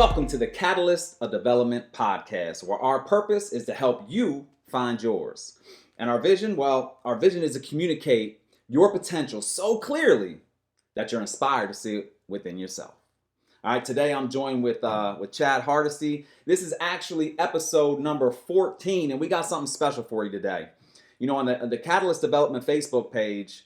Welcome to the Catalyst of Development podcast, where our purpose is to help you find yours. And our vision is to communicate your potential so clearly that you're inspired to see it within yourself. All right, today I'm joined with Chad Hardesty. This is actually episode number 14, and we got something special for you today. You know, on the Catalyst Development Facebook page,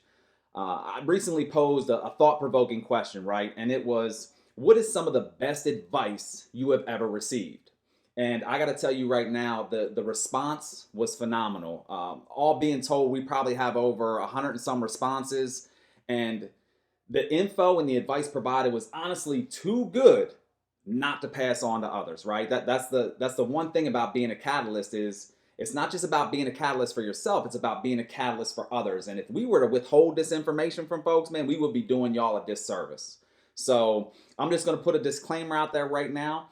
I recently posed a thought-provoking question, right? And it was, what is some of the best advice you have ever received? And I got to tell you right now, the response was phenomenal. All being told, we probably have over 100 and some responses, and the info and the advice provided was honestly too good not to pass on to others, right? That's the one thing about being a catalyst is it's not just about being a catalyst for yourself, it's about being a catalyst for others. And if we were to withhold this information from folks, man, we would be doing y'all a disservice. So I'm just going to put a disclaimer out there right now.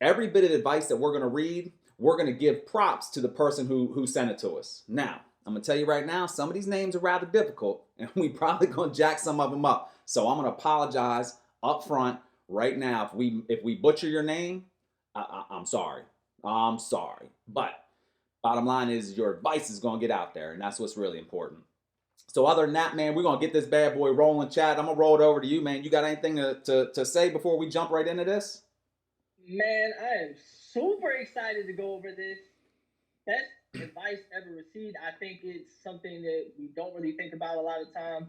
Every bit of advice that we're going to read, we're going to give props to the person who sent it to us. Now, I'm going to tell you right now, some of these names are rather difficult, and we probably going to jack some of them up. So I'm going to apologize up front right now. If we butcher your name, I'm sorry. I'm sorry. But bottom line is your advice is going to get out there, and that's what's really important. So other than that, man, we're going to get this bad boy rolling. Chad, I'm going to roll it over to you, man. You got anything to say before we jump right into this? Man, I am super excited to go over this. Best advice ever received. I think it's something that we don't really think about a lot of time.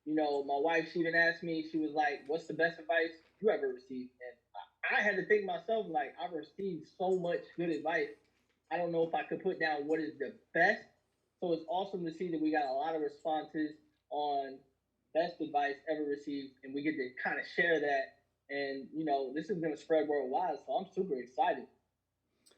You know, my wife, she even asked me, she was like, what's the best advice you ever received? And I had to think myself, like, I've received so much good advice. I don't know if I could put down what is the best. So it's awesome to see that we got a lot of responses on best advice ever received, and we get to kind of share that. And, you know, this is going to spread worldwide, so I'm super excited.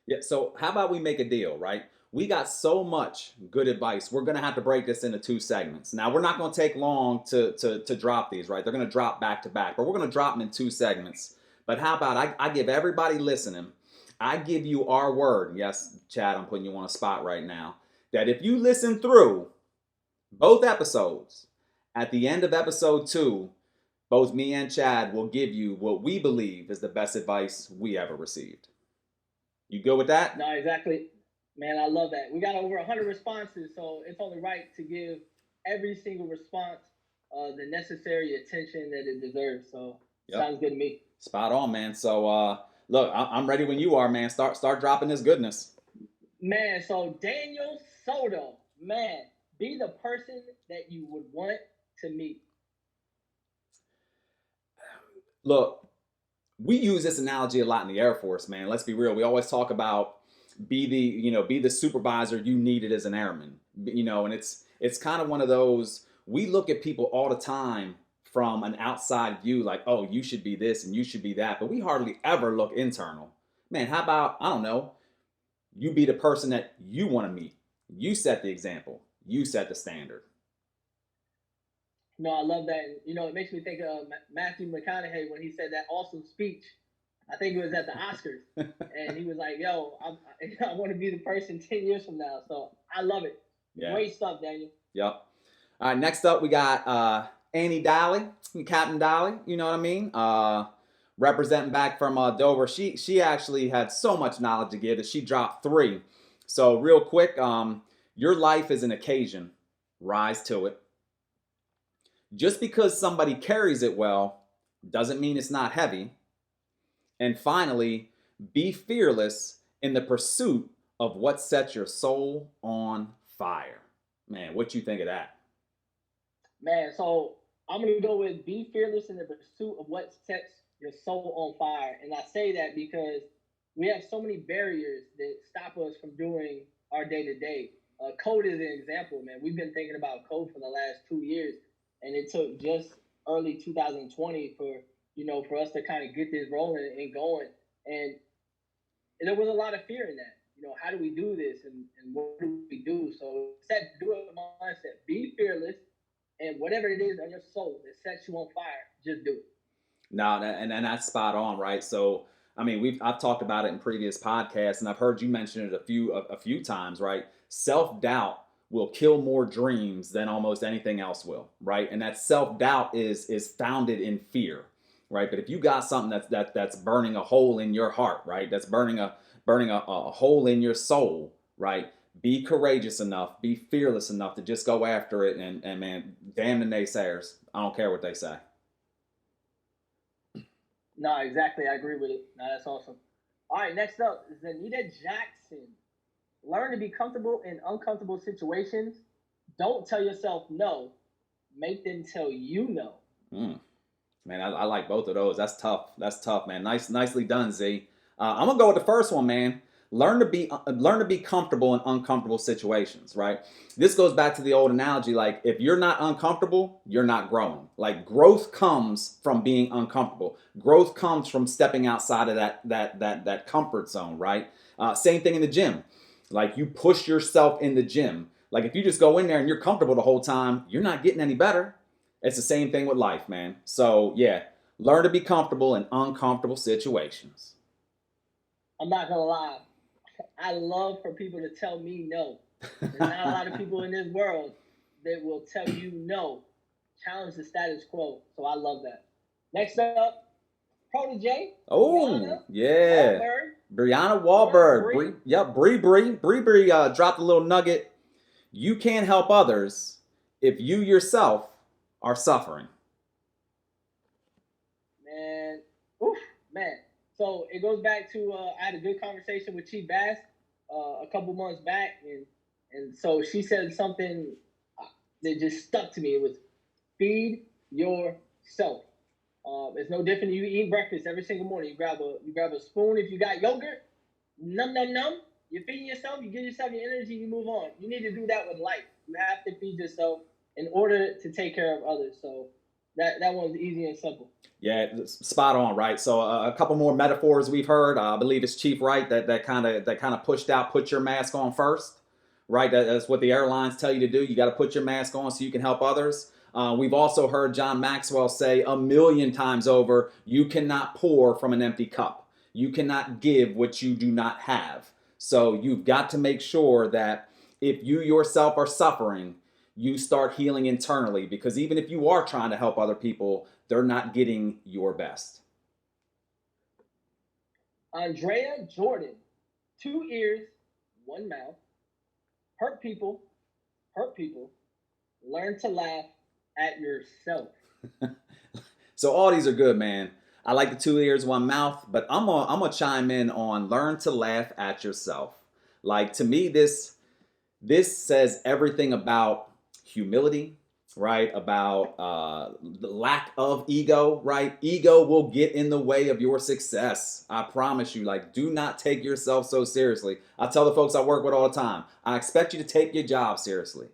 Yeah, so how about we make a deal, right? We got so much good advice. We're going to have to break this into two segments. Now, we're not going to take long to drop these, right? They're going to drop back to back, but we're going to drop them in two segments. But how about I give everybody listening, I give you our word. Yes, Chad, I'm putting you on a spot right now. That if you listen through both episodes, at the end of episode 2, both me and Chad will give you what we believe is the best advice we ever received. You good with that? No, exactly. Man, I love that. We got over 100 responses, so it's only right to give every single response the necessary attention that it deserves. So sounds good to me. Spot on, man. So look, I'm ready when you are, man. Start dropping this goodness. Man, so Daniel Soto, man, be the person that you would want to meet. Look, we use this analogy a lot in the Air Force, man. Let's be real. We always talk about be the supervisor you needed as an airman. You know, and it's kind of one of those, we look at people all the time from an outside view, like, oh, you should be this and you should be that, but we hardly ever look internal. Man, how about, I don't know, you be the person that you want to meet. You set the example. You set the standard. No, I love that. And, you know, it makes me think of Matthew McConaughey when he said that awesome speech. I think it was at the Oscars. And he was like, yo, I want to be the person 10 years from now. So I love it. Yeah. Great stuff, Daniel. Yep. All right, next up we got Annie Dolly, Captain Dolly, you know what I mean? Representing back from Dover. She actually had so much knowledge to give that she dropped 3. So real quick, your life is an occasion. Rise to it. Just because somebody carries it well doesn't mean it's not heavy. And finally, be fearless in the pursuit of what sets your soul on fire. Man, what you think of that? Man, so I'm going to go with be fearless in the pursuit of what sets your soul on fire. And I say that because we have so many barriers that stop us from doing our day-to-day. Code is an example, man. We've been thinking about code for the last 2 years, and it took just early 2020 for us to kind of get this rolling and going. And there was a lot of fear in that. You know, how do we do this and what do we do? So do it mindset. Be fearless, and whatever it is on your soul that sets you on fire, just do it. No, and that's spot on, right? So, I mean, I've talked about it in previous podcasts, and I've heard you mention it a few times, right? Self-doubt will kill more dreams than almost anything else will, right? And that self-doubt is founded in fear. right? But if you got something that's burning a hole in your heart, right? That's burning a hole in your soul, right? Be courageous enough, be fearless enough to just go after it, and man, damn the naysayers. I don't care what they say. No, exactly. I agree with it. No, that's awesome. All right, next up is Anita Jackson. Learn to be comfortable in uncomfortable situations. Don't tell yourself no. Make them tell you no. Mm. Man, I like both of those. That's tough. That's tough, man. Nicely done, Z. I'm gonna go with the first one, man. Learn to be comfortable in uncomfortable situations, right? This goes back to the old analogy. Like, if you're not uncomfortable, you're not growing. Like, growth comes from being uncomfortable. Growth comes from stepping outside of that comfort zone, right? Same thing in the gym. Like, you push yourself in the gym. Like, if you just go in there and you're comfortable the whole time, you're not getting any better. It's the same thing with life, man. So, yeah, learn to be comfortable in uncomfortable situations. I'm not gonna lie. I love for people to tell me no. There's not a lot of people in this world that will tell you no. Challenge the status quo. So I love that. Next up, Protege, Oh, Brianna yeah. Wahlberg. Brianna What Wahlberg. Bree? Yep, Bree dropped a little nugget. You can't help others if you yourself are suffering. Man, oof, man. So it goes back to I had a good conversation with Chief Bass a couple months back, and so she said something that just stuck to me. It was feed yourself. It's no different. You eat breakfast every single morning. You grab a spoon if you got yogurt. Num num num. You're feeding yourself. You give yourself your energy. You move on. You need to do that with life. You have to feed yourself in order to take care of others. So that one's easy and simple. Yeah, spot on, right? So a couple more metaphors we've heard. I believe it's Chief Wright that kind of pushed out. Put your mask on first, right? That's what the airlines tell you to do. You got to put your mask on so you can help others. We've also heard John Maxwell say a million times over, you cannot pour from an empty cup. You cannot give what you do not have. So you've got to make sure that if you yourself are suffering, you start healing internally, because even if you are trying to help other people, they're not getting your best. Andrea Jordan, 2 ears, one mouth. Hurt people, hurt people. Learn to laugh at yourself. So all these are good, man. I like the 2 ears, one mouth, but I'm gonna chime in on learn to laugh at yourself. Like, to me, this says everything about humility, right? About the lack of ego, right? Ego will get in the way of your success. I promise you. Like, do not take yourself so seriously. I tell the folks I work with all the time, I expect you to take your job seriously,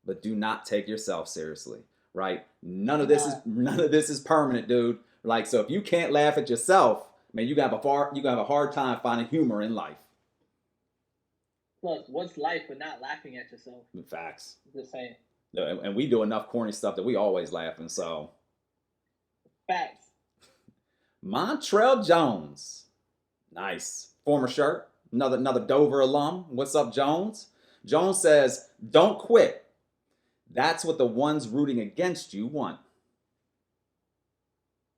but do not take yourself seriously, right? Do not. None of this is permanent, dude. Like, so if you can't laugh at yourself, man, you have a hard time finding humor in life. Plus, what's life but not laughing at yourself? Facts. Just saying. And we do enough corny stuff that we always laughing. So, Facts. Montrell Jones, nice former shirt, another Dover alum. What's up, Jones? Jones says, "Don't quit. That's what the ones rooting against you want."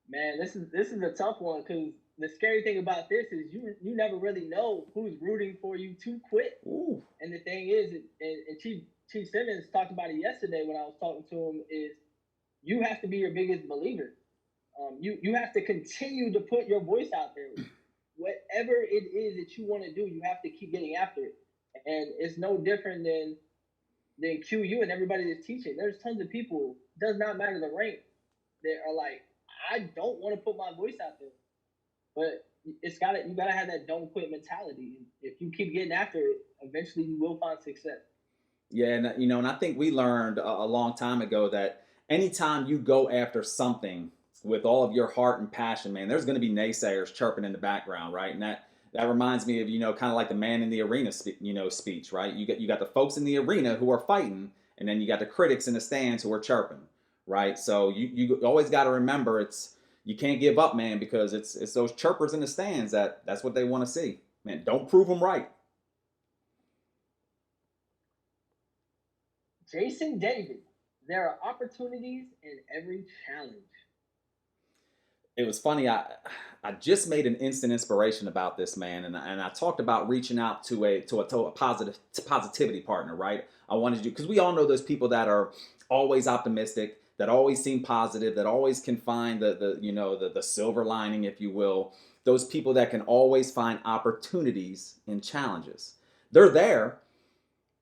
Man, this is a tough one because the scary thing about this is you never really know who's rooting for you to quit. Ooh, And the thing is, and Chief Simmons talked about it yesterday when I was talking to him, is you have to be your biggest believer. You have to continue to put your voice out there. Whatever it is that you want to do, you have to keep getting after it. And it's no different than QU and everybody that's teaching. There's tons of people, does not matter the rank, that are like, I don't want to put my voice out there. But you gotta have that don't quit mentality. If you keep getting after it, eventually you will find success. yeah, and I think we learned a long time ago that anytime you go after something with all of your heart and passion, man, there's going to be naysayers chirping in the background, right? And that reminds me of, kind of like the man in the arena, speech, right? You got the folks in the arena who are fighting, and then you got the critics in the stands who are chirping, right? So you always got to remember, you can't give up, man, because it's those chirpers in the stands that's what they want to see, man. Don't prove them right. Jason David, there are opportunities in every challenge. It was funny. I just made an instant inspiration about this man, and I talked about reaching out to a positivity partner, right? I wanted to, because we all know those people that are always optimistic, that always seem positive, that always can find the silver lining, if you will. Those people that can always find opportunities in challenges. They're there.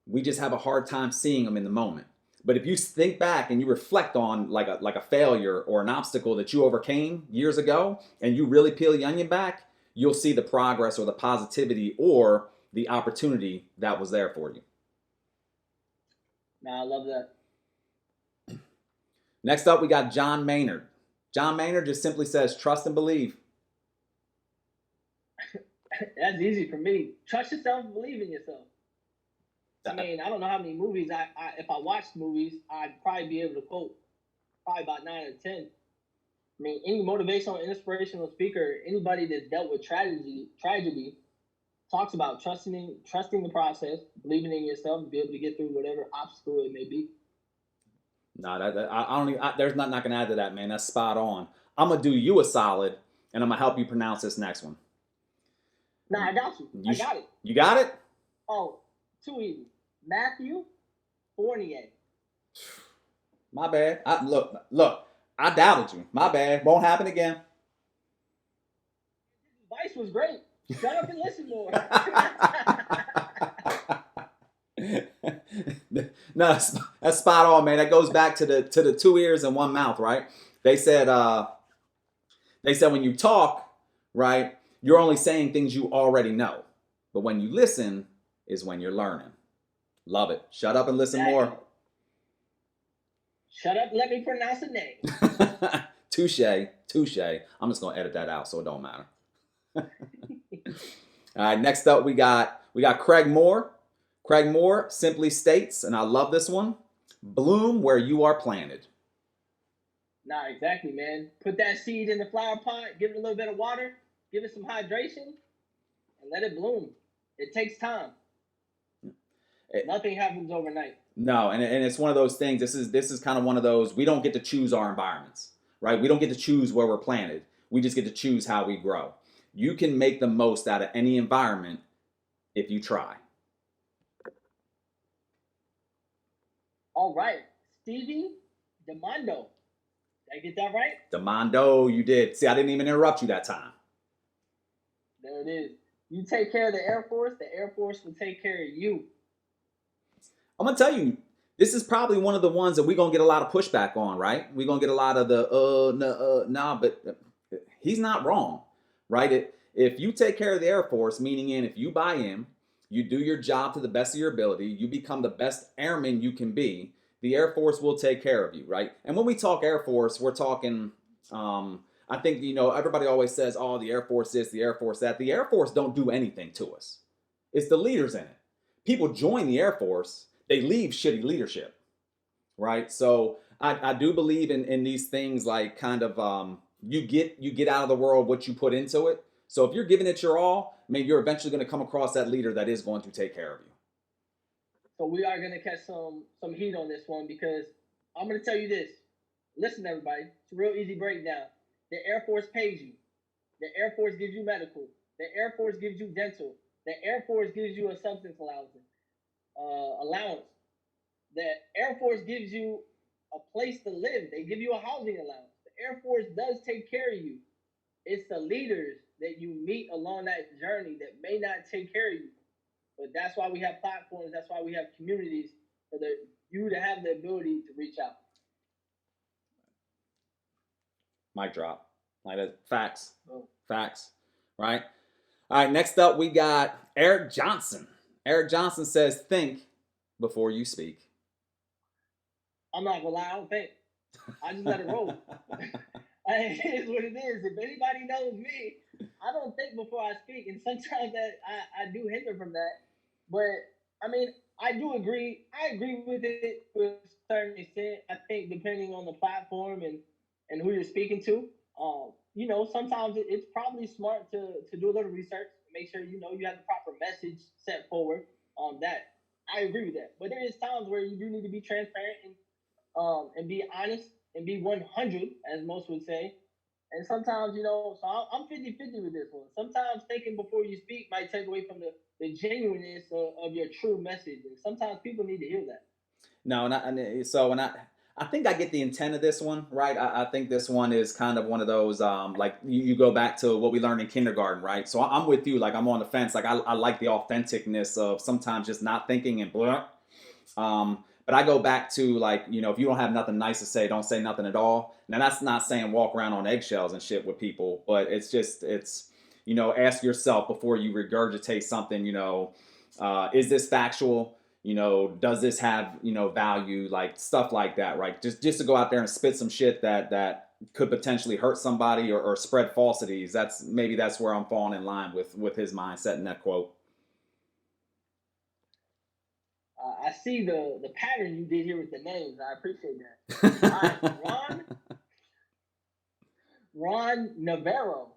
We just have a hard time seeing them in the moment. But if you think back and you reflect on like a failure or an obstacle that you overcame years ago, and you really peel the onion back, you'll see the progress or the positivity or the opportunity that was there for you. Now I love that. Next up, we got John Maynard. John Maynard just simply says, trust and believe. That's easy for me. Trust yourself, believe in yourself. I mean, I don't know how many movies if I watched movies, I'd probably be able to quote probably about 9 or 10. I mean, any motivational, inspirational speaker, anybody that's dealt with tragedy talks about trusting the process, believing in yourself, and be able to get through whatever obstacle it may be. No, I don't. There's nothing I can add to that, man. That's spot on. I'm gonna do you a solid, and I'm gonna help you pronounce this next one. Nah, I got you. I got it. You got it? Oh, too easy. Matthew Fournier. My bad. Look. I doubted you. My bad. Won't happen again. His advice was great. Shut up and listen more. No, that's spot on, man. That goes back to the two ears and one mouth, right? They said when you talk, right, you're only saying things you already know. But when you listen is when you're learning. Love it. Shut up and listen more. Shut up, let me pronounce the name. Touche. I'm just gonna edit that out so it don't matter. All right, next up we got Craig Moore. Craig Moore simply states, and I love this one, bloom where you are planted. Nah, exactly, man. Put that seed in the flower pot, give it a little bit of water, give it some hydration, and let it bloom. It takes time. Nothing happens overnight. No, and it's one of those things. This is kind of one of those, we don't get to choose our environments, right? We don't get to choose where we're planted. We just get to choose how we grow. You can make the most out of any environment if you try. All right. Stevie DeMondo. Did I get that right? DeMondo, you did. See, I didn't even interrupt you that time. There it is. You take care of the Air Force will take care of you. I'm going to tell you, this is probably one of the ones that we're going to get a lot of pushback on, right? We're going to get a lot of the, nah, but he's not wrong, right? If you take care of the Air Force, meaning if you buy in, you do your job to the best of your ability, you become the best airman you can be, the Air Force will take care of you, right? And when we talk Air Force, we're talking, I think, everybody always says, oh, the Air Force this, the Air Force that. The Air Force don't do anything to us. It's the leaders in it. People join the Air Force, they leave shitty leadership, right? So I do believe in these things like kind of you get out of the world what you put into it. So if you're giving it your all, maybe you're eventually going to come across that leader that is going to take care of you. So we are going to catch some heat on this one because I'm going to tell you this. Listen, everybody, it's a real easy breakdown. The Air Force pays you. The Air Force gives you medical. The Air Force gives you dental. The Air Force gives you a substance allowance. The Air Force gives you a place to live. They give you a housing allowance. The Air Force does take care of you. It's the leaders that you meet along that journey that may not take care of you. But that's why we have platforms. That's why we have communities for you to have the ability to reach out. Mic drop. Like that. Facts. Oh. Facts. Right? All right, next up we got Eric Johnson. Eric Johnson says, think before you speak. I'm not gonna lie, I don't think. I just let it roll. It is what it is. If anybody knows me, I don't think before I speak, and sometimes that I do hinder from that. But I mean, I do agree. I agree with it to a certain extent. I think depending on the platform and who you're speaking to, sometimes it's probably smart to do a little research, make sure you have the proper message set forward. That I agree with that. But there is times where you do need to be transparent and be honest and be 100, as most would say, And sometimes, so I'm 50-50 with this one. Sometimes thinking before you speak might take away from the genuineness of your true message. And sometimes people need to hear that. No, I think I get the intent of this one, right? I think this one is kind of one of those, like you go back to what we learned in kindergarten, right? So I'm with you, like I'm on the fence. Like I like the authenticness of sometimes just not thinking and blah. But I go back to like, if you don't have nothing nice to say, don't say nothing at all. Now that's not saying walk around on eggshells and shit with people, but ask yourself before you regurgitate something, is this factual? Does this have, value? Like stuff like that, right? Just to go out there and spit some shit that could potentially hurt somebody or spread falsities. That's where I'm falling in line with his mindset in that quote. I see the pattern you did here with the names. I appreciate that. All right, Ron Navarro.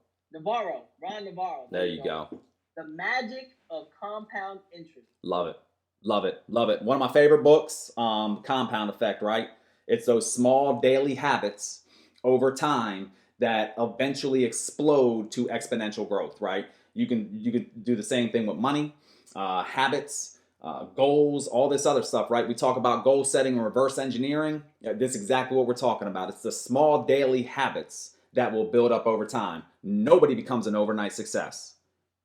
There you go. The Magic of Compound Interest. Love it. Love it. Love it. One of my favorite books, Compound Effect, right? It's those small daily habits over time that eventually explode to exponential growth, right? You can do the same thing with money, habits, goals, all this other stuff, right? We talk about goal setting and reverse engineering. This is exactly what we're talking about. It's the small daily habits that will build up over time. Nobody becomes an overnight success.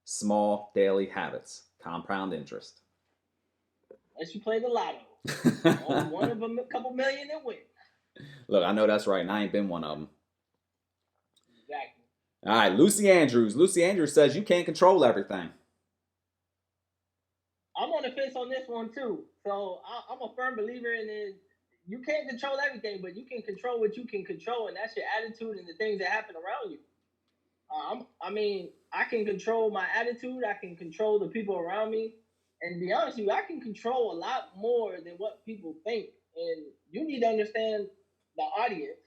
Small daily habits, compound interest. Unless you play the lotto. Only one of them, a couple million that win. Look, I know that's right, and I ain't been one of them. Exactly. All right, Lucy Andrews. Lucy Andrews says you can't control everything. I'm on the fence on this one too. So I'm a firm believer in it. You can't control everything, but you can control what you can control, and that's your attitude and the things that happen around you. I can control my attitude. I can control the people around me. And to be honest with you, I can control a lot more than what people think. And you need to understand the audience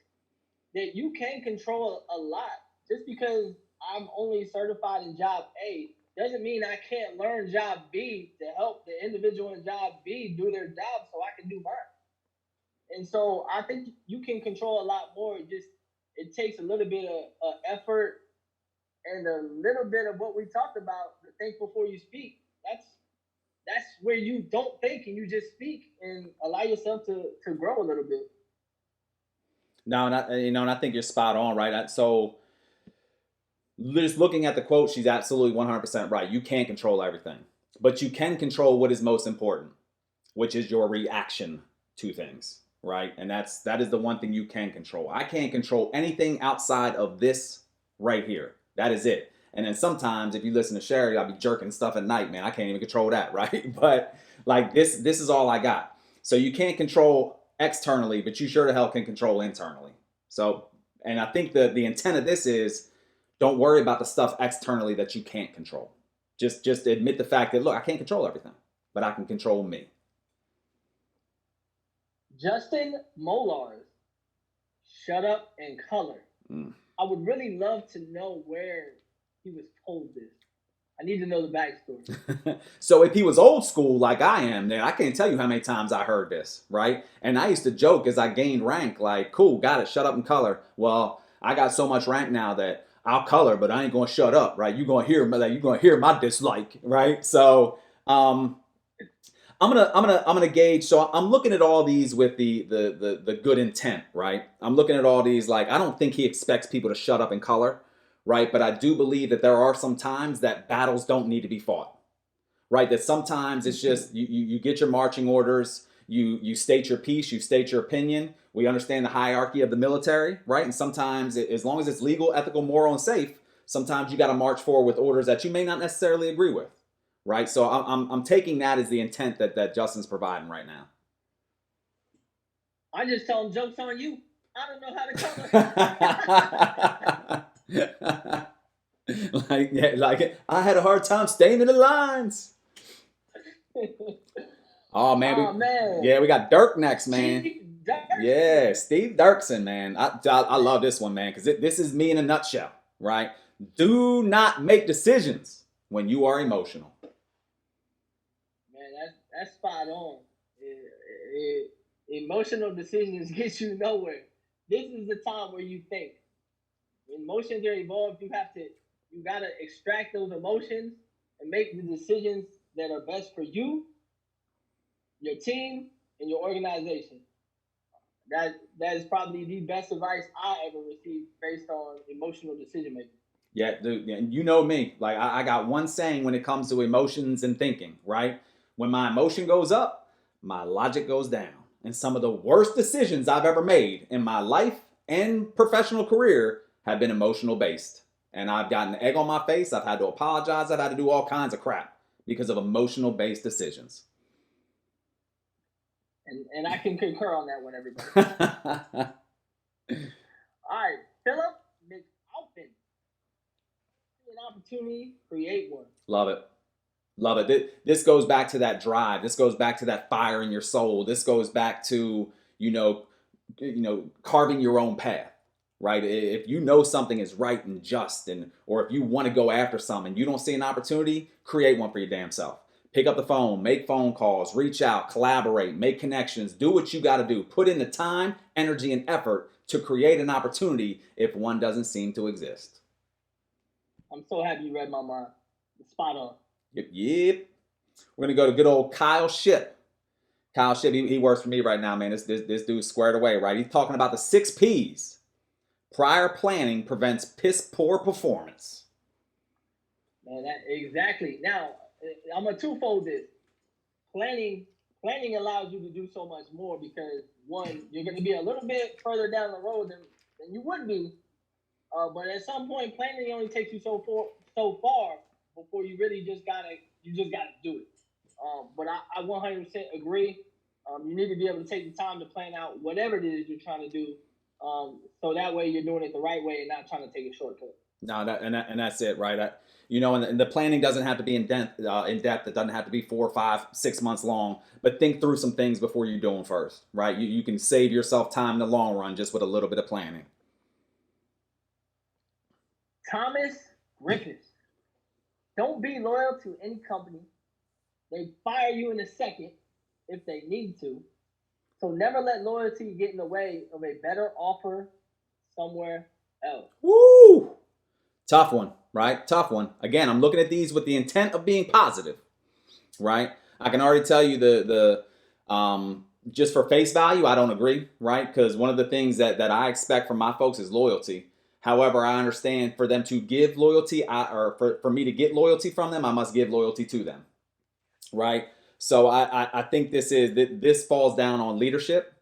that you can control a lot. Just because I'm only certified in job A doesn't mean I can't learn job B to help the individual in job B do their job so I can do mine. And so I think you can control a lot more. It takes a little bit of effort and a little bit of what we talked about, the think before you speak. That's where you don't think and you just speak and allow yourself to grow a little bit. No, and I think you're spot on, right? So just looking at the quote, she's absolutely 100% right. You can't control everything, but you can control what is most important, which is your reaction to things, right? And that is the one thing you can control. I can't control anything outside of this right here. That is it. And then sometimes if you listen to Sherry, I'll be jerking stuff at night, man. I can't even control that, right? But like this is all I got. So you can't control externally, but you sure to hell can control internally. So, and I think the intent of this is don't worry about the stuff externally that you can't control. Just admit the fact that look, I can't control everything, but I can control me. Justin Molars, Shut Up and Color. I would really love to know where he was told this. I need to know the backstory. So if he was old school like I am, then I can't tell you how many times I heard this, right? And I used to joke as I gained rank, like, cool, got it, shut up and color. Well, I got so much rank now that I'll color, but I ain't gonna shut up, right? You're gonna hear my dislike, right? So I'm gonna gauge. So I'm looking at all these with the good intent, right? I'm looking at all these like I don't think he expects people to shut up and color, right? But I do believe that there are some times that battles don't need to be fought, right? That sometimes it's just you get your marching orders, you state your piece, you state your opinion. We understand the hierarchy of the military, right? And sometimes, as long as it's legal, ethical, moral, and safe, sometimes you got to march forward with orders that you may not necessarily agree with, right? So I'm taking that as the intent that Justin's providing right now. I just tell him jokes on you. I don't know how to color. like I had a hard time staying in the lines. Oh man, yeah, we got Dirk next, man. Yeah, Steve Dirksen, man. I love this one, man, because this is me in a nutshell, right? Do not make decisions when you are emotional. Man, that's spot on. Emotional decisions get you nowhere. This is the time where you think. When emotions are involved, you gotta extract those emotions and make the decisions that are best for you, your team, and your organization. That is probably the best advice I ever received based on emotional decision making. Yeah, dude, and you know me. Like I got one saying when it comes to emotions and thinking, right? When my emotion goes up, my logic goes down. And some of the worst decisions I've ever made in my life and professional career have been emotional based. And I've gotten egg on my face. I've had to apologize. I've had to do all kinds of crap because of emotional based decisions. And I can concur on that one, everybody. All right, Philip McAlpin. An opportunity, create one. Love it. Love it. This goes back to that drive. This goes back to that fire in your soul. This goes back to, carving your own path, right? If you know something is right and just, and or if you want to go after something, and you don't see an opportunity, create one for your damn self. Pick up the phone, make phone calls, reach out, collaborate, make connections, do what you got to do. Put in the time, energy, and effort to create an opportunity if one doesn't seem to exist. I'm so happy you read my mind. Spot on. Yep. We're gonna go to good old Kyle Ship. Kyle Ship, he works for me right now, man. This dude's squared away, right? He's talking about the 6 P's. Prior planning prevents piss poor performance. Man, that exactly. Now, I'm a twofold this. Planning planning allows you to do so much more because one, you're going to be a little bit further down the road than you would be. But at some point, planning only takes you so far before you just gotta do it. But I 100% agree. You need to be able to take the time to plan out whatever it is you're trying to do, so that way you're doing it the right way and not trying to take a shortcut. No, and that's it, right? And the planning doesn't have to be in depth. In depth, it doesn't have to be 4, 5, 6 months long. But think through some things before you do them first, right? You can save yourself time in the long run just with a little bit of planning. Thomas Griffiths. Don't be loyal to any company. They fire you in a second if they need to. So never let loyalty get in the way of a better offer somewhere else. Woo! Tough one, right? Tough one. Again, I'm looking at these with the intent of being positive, right? I can already tell you just for face value, I don't agree, right? Because one of the things that I expect from my folks is loyalty. However, I understand for them to give loyalty, for me to get loyalty from them, I must give loyalty to them, right? So I think this falls down on leadership,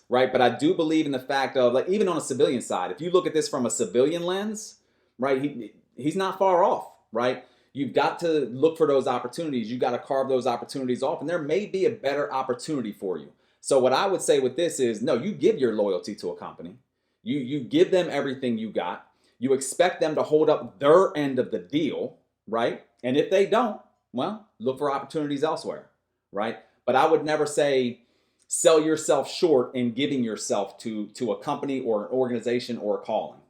right? But I do believe in the fact of, like, even on a civilian side, if you look at this from a civilian lens, right, he's not far off, right? You've got to look for those opportunities. You got to carve those opportunities off, and there may be a better opportunity for you. So what I would say with this is, no, you give your loyalty to a company. You give them everything you got. You expect them to hold up their end of the deal, right? And if they don't, well, look for opportunities elsewhere, right? But I would never say sell yourself short in giving yourself to a company or an organization or a calling.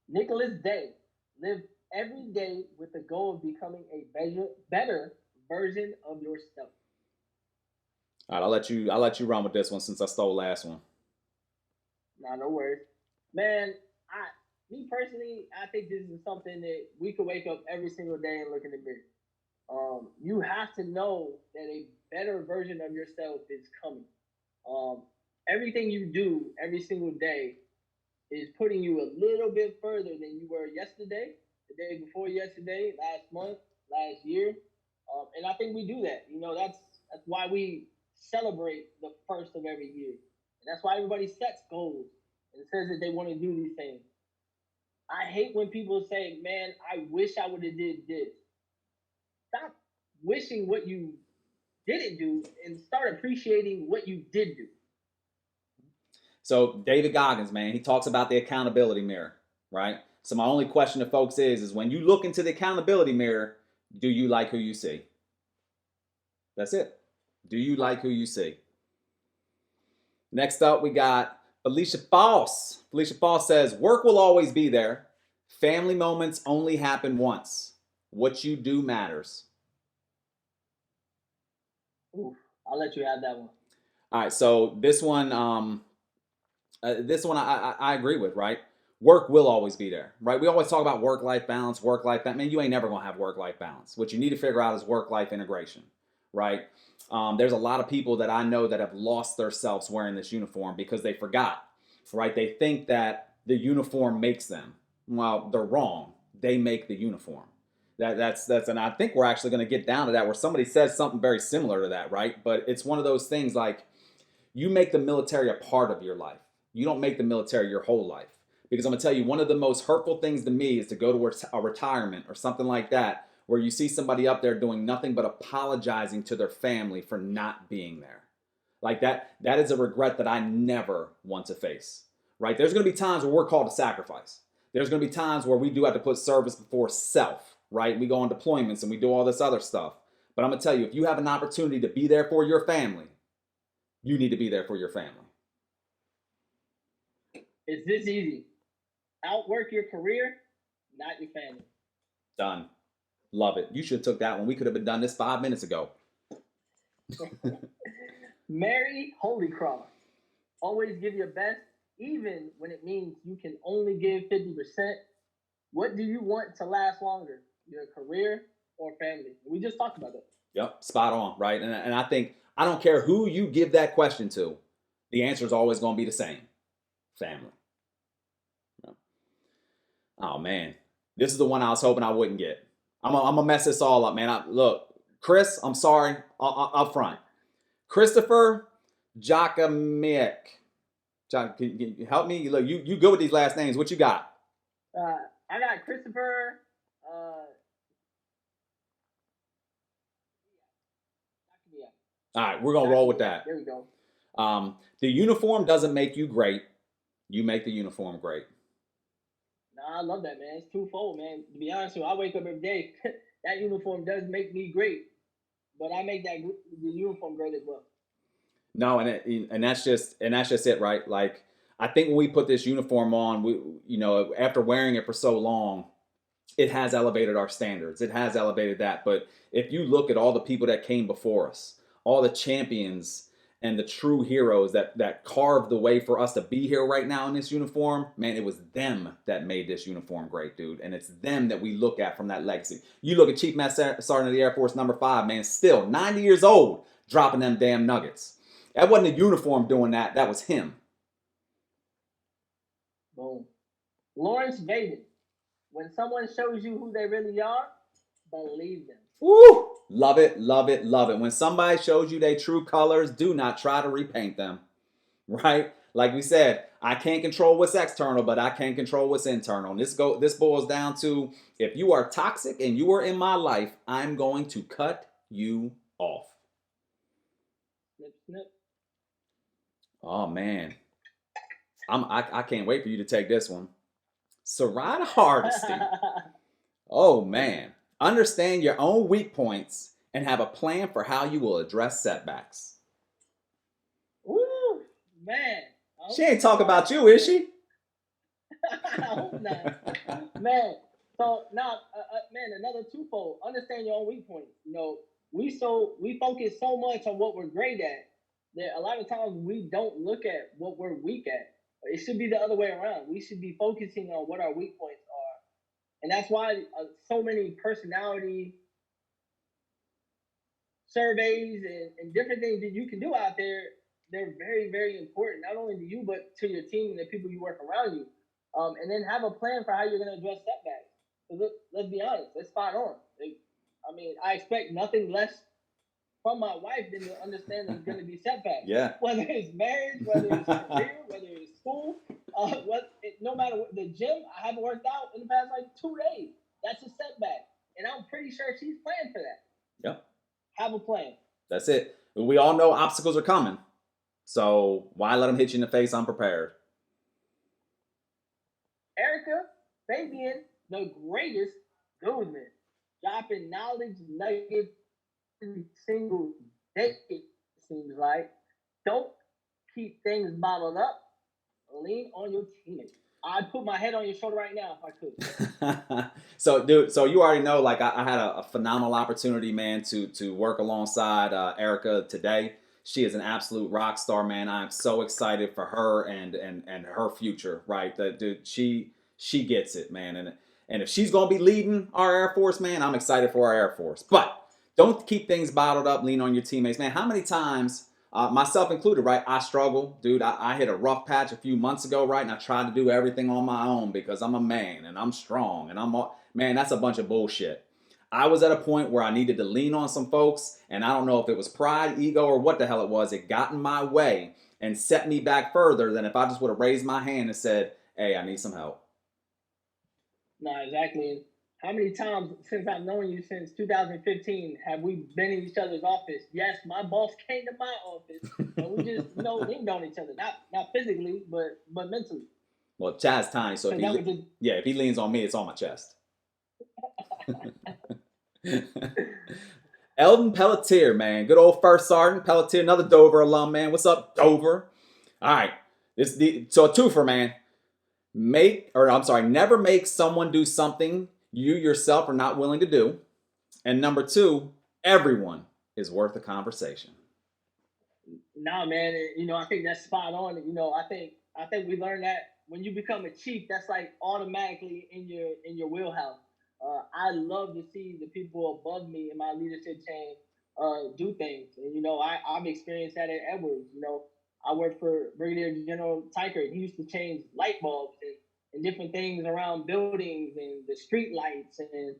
Nicholas Day. Live every day with the goal of becoming a better version of yourself. All right, I'll let you run with this one since I stole last one. Nah, no worries. Man, me personally, I think this is something that we could wake up every single day and look in the mirror. You have to know that a better version of yourself is coming. Um, Everything you do every single day is putting you a little bit further than you were yesterday, the day before yesterday, last month, last year, and I think we do that. That's why we celebrate the first of every year, and that's why everybody sets goals and says that they want to do these things. I hate when people say, "Man, I wish I would have did this." Stop wishing what you didn't do and start appreciating what you did do. So David Goggins, man, he talks about the accountability mirror, right? So my only question to folks is when you look into the accountability mirror, do you like who you see? That's it. Do you like who you see? Next up, we got Felicia Foss. Felicia Foss says, work will always be there. Family moments only happen once. What you do matters. Oof, I'll let you have that one. All right, so this one I agree with, right? Work will always be there, right? We always talk about work-life balance, work-life balance. Man, you ain't never gonna have work-life balance. What you need to figure out is work-life integration, right? There's a lot of people that I know that have lost themselves wearing this uniform because they forgot, right? They think that the uniform makes them. Well, they're wrong. They make the uniform. That's and I think we're actually going to get down to that where somebody says something very similar to that, right? But it's one of those things like you make the military a part of your life. You don't make the military your whole life. Because I'm going to tell you, one of the most hurtful things to me is to go to a retirement or something like that, where you see somebody up there doing nothing but apologizing to their family for not being there. Like that is a regret that I never want to face. Right? There's going to be times where we're called to sacrifice. There's going to be times where we do have to put service before self, right? We go on deployments and we do all this other stuff. But I'm going to tell you, if you have an opportunity to be there for your family, you need to be there for your family. It's this easy. Outwork your career, not your family. Done. Love it. You should have took that one. We could have been done this 5 minutes ago. Marry Holy Cross. Always give your best, even when it means you can only give 50%. What do you want to last longer? Your career or family? We just talked about that. Yep, spot on, right? And I think I don't care who you give that question to, the answer is always going to be the same: family. Yep. Oh man, this is the one I was hoping I wouldn't get. I'm gonna mess this all up, man. Look, Chris, I'm sorry up front. Christopher Jacamiek. Can you help me? Look, you good with these last names? What you got? I got Christopher. All right, we're gonna roll with that. There we go. The uniform doesn't make you great. You make the uniform great. Nah, I love that, man. It's twofold, man. To be honest with you, I wake up every day. That uniform does make me great, but I make the uniform great as well. No, and that's just it, right? Like I think when we put this uniform on, we after wearing it for so long, it has elevated our standards. It has elevated that. But if you look at all the people that came before us, all the champions and the true heroes that carved the way for us to be here right now in this uniform, man, it was them that made this uniform great, dude. And it's them that we look at from that legacy. You look at Chief Master Sergeant of the Air Force #5, man, still 90 years old, dropping them damn nuggets. That wasn't a uniform doing that. That was him. Boom. Lawrence Vaden. When someone shows you who they really are, believe them. Woo! Love it, love it, love it. When somebody shows you their true colors, do not try to repaint them. Right? Like we said, I can't control what's external, but I can control what's internal. And this boils down to, if you are toxic and you are in my life, I'm going to cut you off. Snip, snip. Oh man. I can't wait for you to take this one. Sarada Hardesty. Oh man. Understand your own weak points and have a plan for how you will address setbacks. Ooh, man. She ain't talking about you, is she? I hope not. Man. So now, man, another twofold. Understand your own weak points. We focus so much on what we're great at that a lot of times we don't look at what we're weak at. It should be the other way around. We should be focusing on what our weak points are. And that's why so many personality surveys and different things that you can do out there, they're very, very important, not only to you, but to your team and the people you work around you. And then have a plan for how you're going to address setbacks. Because let's be honest, that's spot on. I expect nothing less from my wife than to understand there's going to be setbacks. Yeah. Whether it's marriage, whether it's career, whether it's school, no matter what, the gym, I haven't worked out in the past 2 days. That's a setback. And I'm pretty sure she's planned for that. Yep. Have a plan. That's it. We all know obstacles are coming. So why let them hit you in the face unprepared? Erica Fabian, the greatest movement. Dropping knowledge nuggets every single day, it seems like. Don't keep things bottled up. Lean on your teammates. I'd put my head on your shoulder right now if I could. So, dude, you already know, I had a phenomenal opportunity, man, to work alongside Erica today. She is an absolute rock star, man. I'm so excited for her and her future, right? That dude, she gets it, man. And if she's gonna be leading our Air Force, man, I'm excited for our Air Force. But don't keep things bottled up. Lean on your teammates, man. How many times, myself included, right? I struggle, dude. I hit a rough patch a few months ago, right? And I tried to do everything on my own because I'm a man and I'm strong and man. That's a bunch of bullshit. I was at a point where I needed to lean on some folks, and I don't know if it was pride, ego, or what the hell it was. It got in my way and set me back further than if I just would have raised my hand and said, "Hey, I need some help." No, exactly. And how many times since I've known you since 2015 have we been in each other's office? Yes, my boss came to my office, and we just leaned on each other, not physically, but mentally. Well, Chad's tiny, so Because that was just if he leans on me, it's on my chest. Eldon Pelletier, man. Good old First Sergeant Pelletier, another Dover alum, man. What's up, Dover? All right. So a twofer, man. Never make someone do something you yourself are not willing to do. And number two, everyone is worth a conversation. nah, man. I think that's spot on. I think we learned that when you become a chief, that's like automatically in your wheelhouse. I love to see the people above me in my leadership chain do things, and I've experienced that at Edwards. I worked for Brigadier General Tykert. He used to change light bulbs and different things around buildings and the street lights, and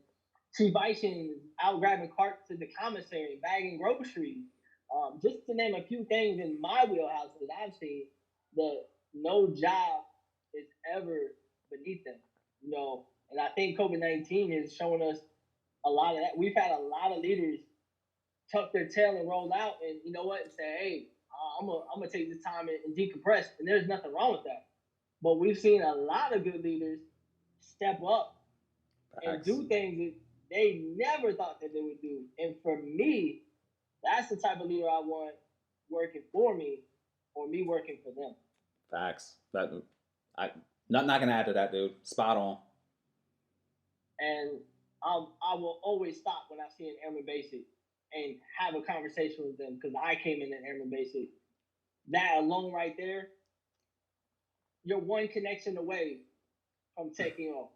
Chief Ishin out grabbing carts at the commissary, bagging groceries. Just to name a few things in my wheelhouse that I've seen, that no job is ever beneath them. And I think COVID-19 has shown us a lot of that. We've had a lot of leaders tuck their tail and roll out, and you know what, and say, "Hey, I'm gonna take this time and decompress," and there's nothing wrong with that. But we've seen a lot of good leaders step up and Facts. do things that they never thought that they would do. And for me, that's the type of leader I want working for me, or me working for them. Facts. I not gonna add to that, dude. Spot on. And I will always stop when I see an airman basic and have a conversation with them because I came in an airman basic. That alone right there, you're one connection away from taking off.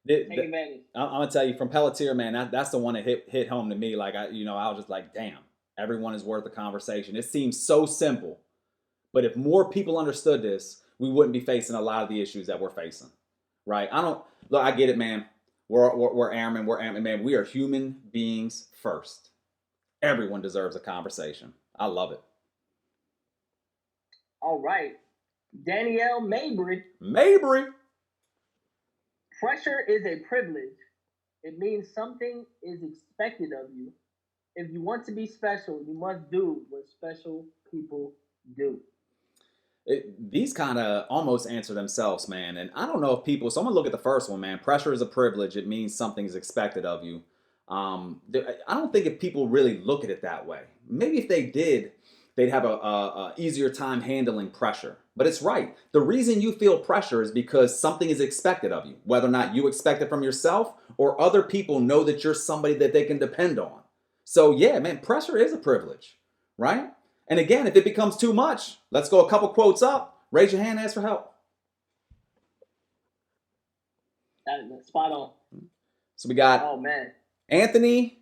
Take advantage. I'm gonna tell you from Pelletier, man. That's the one that hit home to me. Like I was just like, damn. Everyone is worth a conversation. It seems so simple, but if more people understood this, we wouldn't be facing a lot of the issues that we're facing, right? I don't look. I get it, man. We're airmen. We're airmen, man. We are human beings first. Everyone deserves a conversation. I love it. All right. Danielle Mabry. Mabry. Pressure is a privilege. It means something is expected of you. If you want to be special, you must do what special people do. These kind of almost answer themselves, man. And I don't know if people. So I'm gonna look at the first one, man. Pressure is a privilege. It means something is expected of you. I don't think if people really look at it that way. Maybe if they did, they'd have a easier time handling pressure. But it's right. The reason you feel pressure is because something is expected of you, whether or not you expect it from yourself or other people know that you're somebody that they can depend on. So yeah, man, pressure is a privilege, right? And again, if it becomes too much, let's go a couple quotes up. Raise your hand, ask for help. That's spot on. So we got Anthony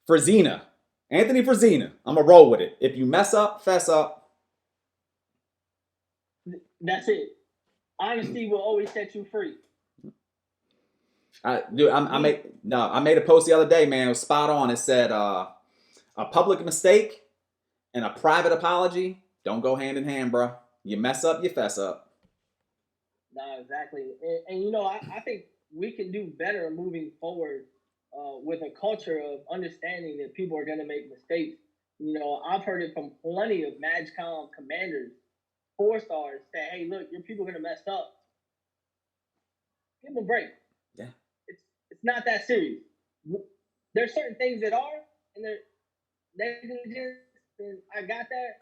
Frazina. Anthony Frazina. I'm going to roll with it. If you mess up, fess up. That's it. Honesty will always set you free. I made a post the other day, man. It was spot on. It said, a public mistake and a private apology don't go hand in hand, bro. You mess up, you fess up. No, exactly. And I think we can do better moving forward with a culture of understanding that people are going to make mistakes. I've heard it from plenty of MAGCOM commanders, 4-stars, say, "Hey, look, your people are going to mess up. Give them a break. Yeah. It's not that serious. There's certain things that are, and they're negligence, and I got that.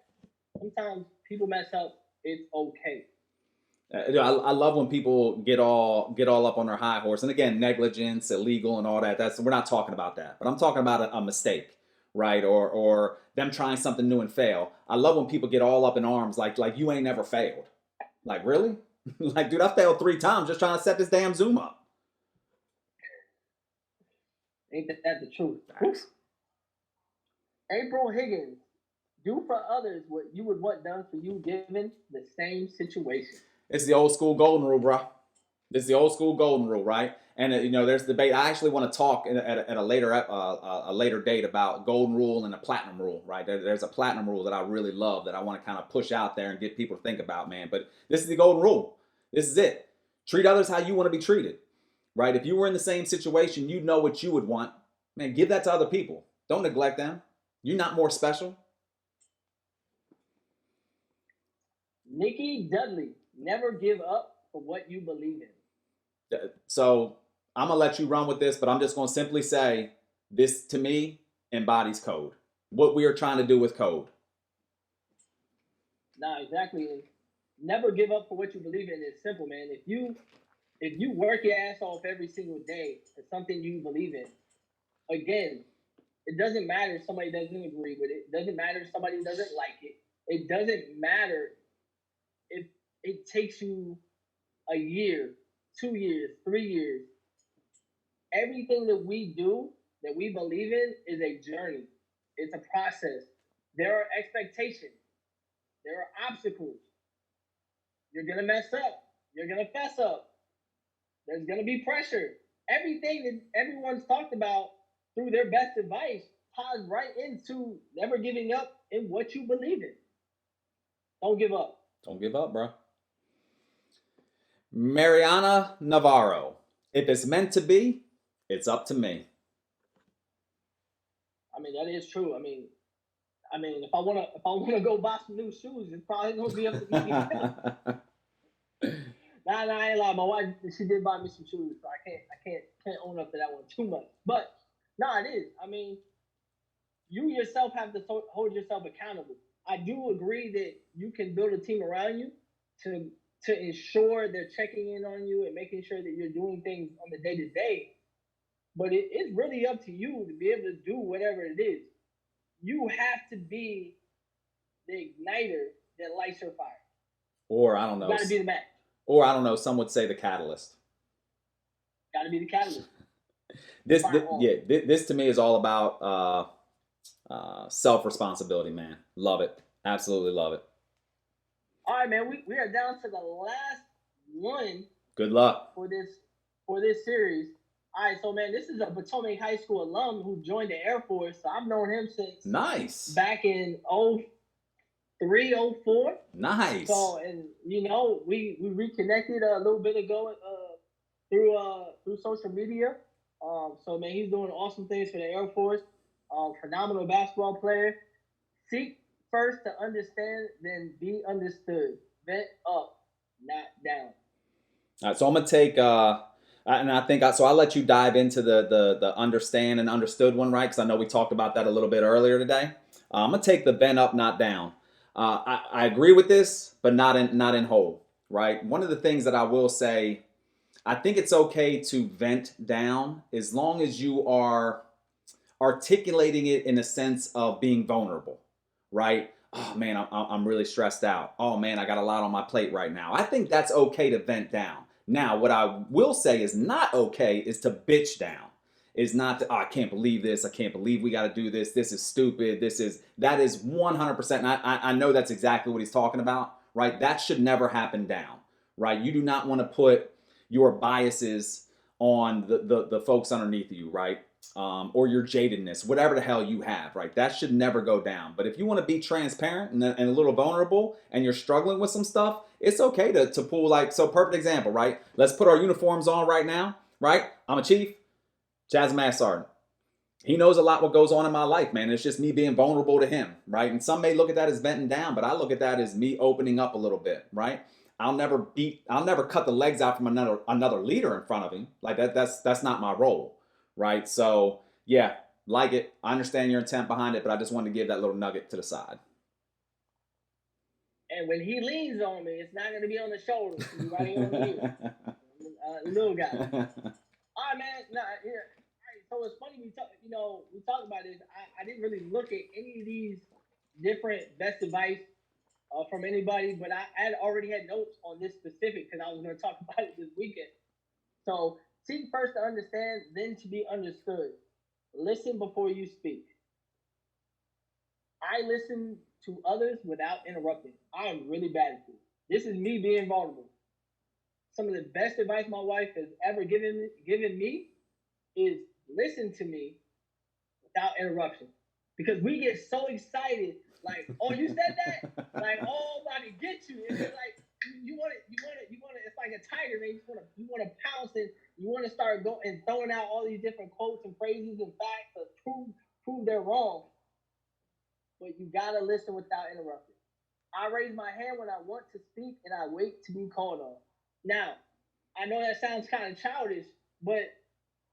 Sometimes people mess up. It's okay." I love when people get all up on their high horse, and again, negligence, illegal, and all that. We're not talking about that, but I'm talking about a mistake, right? Or them trying something new and fail. I love when people get all up in arms like you ain't never failed. Like, really? Like, dude, I failed 3 times just trying to set this damn Zoom up. Ain't that the truth? Facts. April Higgins, do for others what you would want done for you given the same situation. It's the old school golden rule, bro. It's the old school golden rule, right? And there's debate. I actually want to talk at a later date about golden rule and a platinum rule, right? There's a platinum rule that I really love that I want to kind of push out there and get people to think about, man. But this is the golden rule. This is it. Treat others how you want to be treated, right? If you were in the same situation, you know what you would want. Man, give that to other people. Don't neglect them. You're not more special. Nikki Dudley, never give up for what you believe in. So I'm going to let you run with this, but I'm just going to simply say this to me embodies code. What we are trying to do with code. Nah, exactly. Never give up for what you believe in is simple, man. If you work your ass off every single day for something you believe in, again, it doesn't matter if somebody doesn't agree with it. It doesn't matter if somebody doesn't like it. It doesn't matter if it takes you a year, 2 years, 3 years. Everything that we do, that we believe in, is a journey. It's a process. There are expectations. There are obstacles. You're going to mess up. You're going to fess up. There's going to be pressure. Everything that everyone's talked about through their best advice ties right into never giving up in what you believe in. Don't give up. Don't give up, bro. Mariana Navarro. If it's meant to be, it's up to me. I mean, that is true. I mean, if I wanna go buy some new shoes, it's probably gonna be up to me. Nah, I ain't lying. My wife, she did buy me some shoes, so I can't own up to that one too much. But nah, it is. I mean, you yourself have to hold yourself accountable. I do agree that you can build a team around you to ensure they're checking in on you and making sure that you're doing things on the day to day. But it's really up to you to be able to do whatever it is. You have to be the igniter that lights your fire. Or I don't know. You got to be the match. Or I don't know. Some would say the catalyst. Got to be the catalyst. This to me is all about self-responsibility, man. Love it. Absolutely love it. All right, man. We are down to the last one. Good luck for this series. All right, so man, this is a Potomac High School alum who joined the Air Force. So I've known him since back in 03, 04. Nice. So, and we reconnected a little bit ago through social media. So man, he's doing awesome things for the Air Force. Phenomenal basketball player. Seek first to understand, then be understood. Vent up, not down. All right, so I'm gonna take and I think so. I'll let you dive into the understand and understood one, right? Because I know we talked about that a little bit earlier today. I'm gonna take the bent up, not down. I agree with this, but not in whole, right? One of the things that I will say, I think it's okay to vent down as long as you are articulating it in a sense of being vulnerable, right? Oh man, I'm really stressed out. Oh man, I got a lot on my plate right now. I think that's okay to vent down. Now, what I will say is not okay is to bitch down. Is not to, oh, I can't believe this. I can't believe we got to do this. This is stupid. That is 100%. And I know that's exactly what he's talking about, right? That should never happen down, right? You do not want to put your biases on the folks underneath you, right? Or your jadedness, whatever the hell you have, right? That should never go down. But if you want to be transparent and a little vulnerable and you're struggling with some stuff, it's okay to pull perfect example, right? Let's put our uniforms on right now, right? I'm a chief, Chad's a master sergeant. He knows a lot what goes on in my life, man. It's just me being vulnerable to him, right? And some may look at that as venting down, but I look at that as me opening up a little bit, right? I'll never cut the legs out from another leader in front of him. Like that's not my role. Right? So, yeah, like it. I understand your intent behind it, but I just wanted to give that little nugget to the side. And when he leans on me, it's not going to be on the shoulder. It's right on the ear. Little guy. All right, man. Nah, here. All right, so it's funny we talk about this. I didn't really you these different best advice from anybody, but I had already had notes on this specific because I was going to talk about it this weekend. So seek first to understand, then to be understood. Listen before you speak. I listen to others without interrupting. I am really bad at this. This is me being vulnerable. Some of the best advice my wife has ever given me is listen to me without interruption. Because we get so excited, like, oh, you said that? Like, oh, I'm about to get you. It's like you want it, it's like a tiger, man. You want to pounce and you want to start going and throwing out all these different quotes and phrases and facts to prove they're wrong. But you gotta listen without interrupting. I raise my hand when I want to speak and I wait to be called on. Now, I know that sounds kind of childish, but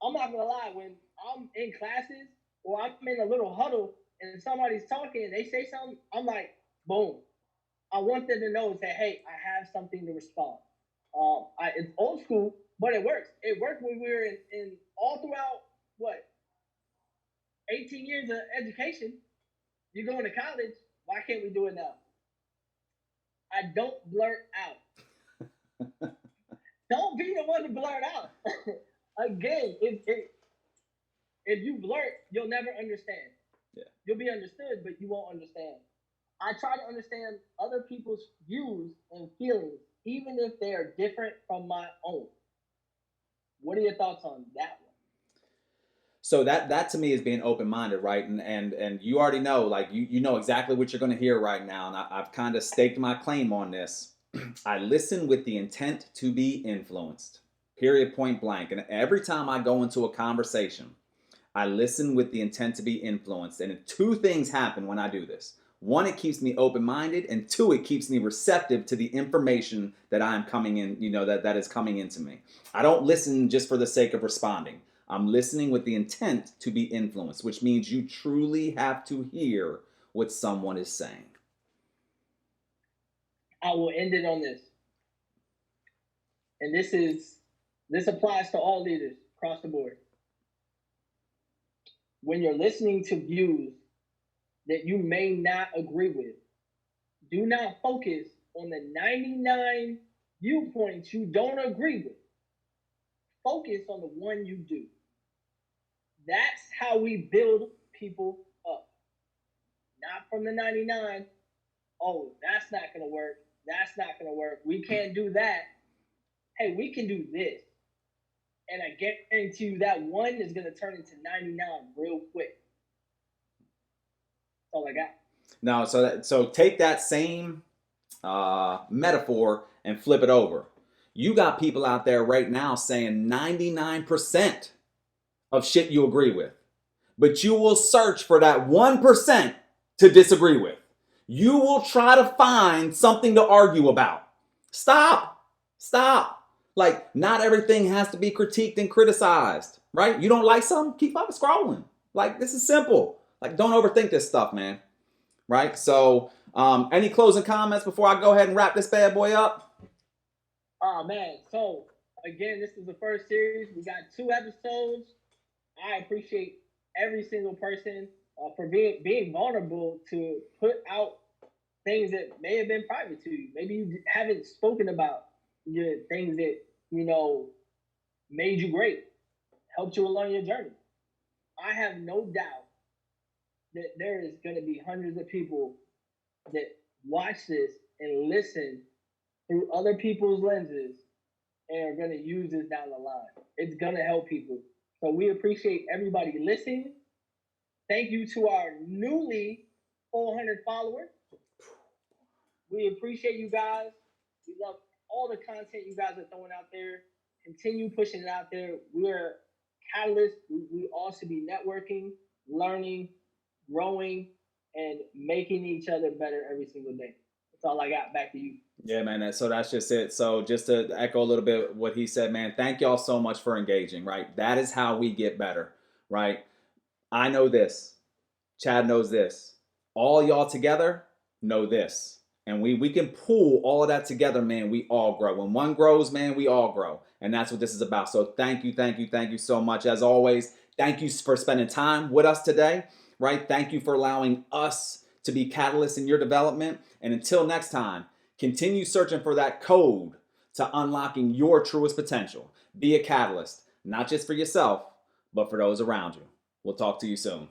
I'm not gonna lie, when I'm in classes or I'm in a little huddle and somebody's talking and they say something, I'm like, boom. I want them to know that, hey, I have something to respond. It's old school, but it works. It worked when we were in all throughout what 18 years of education. You go into college, why can't we do it now? I don't blurt out. Don't be the one to blurt out. Again, if you blurt, you'll never understand. Yeah. You'll be understood, but you won't understand. I try to understand other people's views and feelings, even if they are different from my own. What are your thoughts on that one? So that to me is being open-minded, right? And you already know, like you know exactly what you're going to hear right now, and I've kind of staked my claim on this. I listen with the intent to be influenced. Period, point blank. And every time I go into a conversation, I listen with the intent to be influenced. And two things happen when I do this. One, it keeps me open-minded, and two, it keeps me receptive to the information that I'm coming in, that is coming into me. I don't listen just for the sake of responding. I'm listening with the intent to be influenced, which means you truly have to hear what someone is saying. I will end it on this. And this applies to all leaders across the board. When you're listening to views that you may not agree with, do not focus on the 99 viewpoints you don't agree with. Focus on the one you do. That's how we build people up. Not from the 99. Oh, that's not going to work. That's not going to work. We can't do that. Hey, we can do this. And I guarantee you that one is going to turn into 99 real quick. That's all I got. Now, so take that same metaphor and flip it over. You got people out there right now saying 99% of shit you agree with, but you will search for that 1% to disagree with. You will try to find something to argue about. Stop. Like, not everything has to be critiqued and criticized, right? You don't like something, keep fucking scrolling. Like, this is simple. Like, don't overthink this stuff, man. Right? So, any closing comments before I go ahead and wrap this bad boy up? Oh, man. So, again, this is the first series. We got 2 episodes. I appreciate every single person for being vulnerable to put out things that may have been private to you. Maybe you haven't spoken about the things that, made you great, helped you along your journey. I have no doubt that there is going to be hundreds of people that watch this and listen through other people's lenses and are going to use this down the line. It's going to help people. So we appreciate everybody listening. Thank you to our newly 400 followers. We appreciate you guys. We love all the content you guys are throwing out there. Continue pushing it out there. We're catalysts. We all should be networking, learning, growing, and making each other better every single day. That's all I got. Back to you. Yeah, man. So that's just it. So just to echo a little bit what he said, man, thank y'all so much for engaging, right? That is how we get better, right? I know this. Chad knows this. All y'all together know this. And we can pull all of that together, man. We all grow. When one grows, man, we all grow. And that's what this is about. So thank you so much. As always, thank you for spending time with us today. right? Thank you for allowing us to be catalysts in your development. And until next time, continue searching for that code to unlocking your truest potential. Be a catalyst, not just for yourself, but for those around you. We'll talk to you soon.